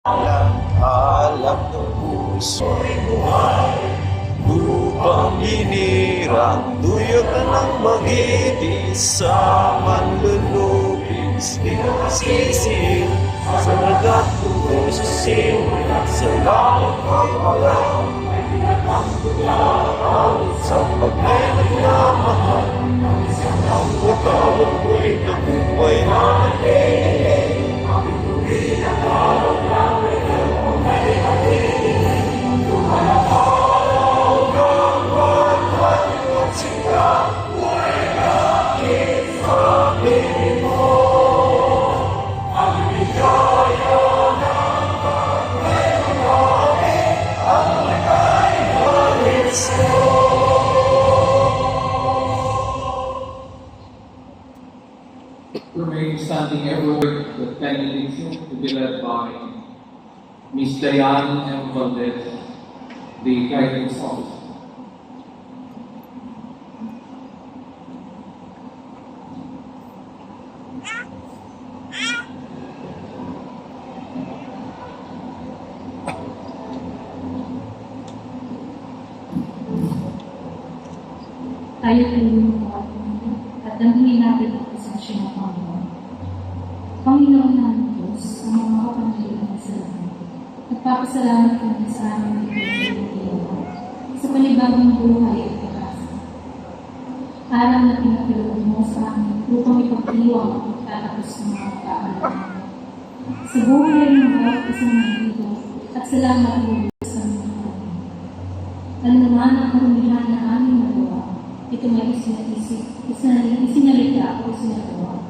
Alam ng puso'y buhay, upang hinirang duyo ka ng magitis sa manlulubis. Pinagsisil sa nagat lubusin, sa langit ay malang sa paglelag na mahal. Ang pagkawag ko'y nabuhay na nagiging remain standing everywhere, the benediction to be led by Miss Diane M. Valdez, the guidance officer. Tayo po yung at damhin natin ang presensya ng Panginoon. Panginoon namin Diyos, ang mga kapangilinan sa langit. Nagpapasalamat kami sa aming ipinagpapalala sa panibagong buhay at pag-asa. Aral na pinapaloob mo sa amin upang ipagdiwang ang pagtatapos ng mga pag-aaral. Sa buhay ng bawat isang nandito at salamat mo sa aming Panginoon. Ano naman ang karumihan na aming nagawa, ito may isinalita o isinagawa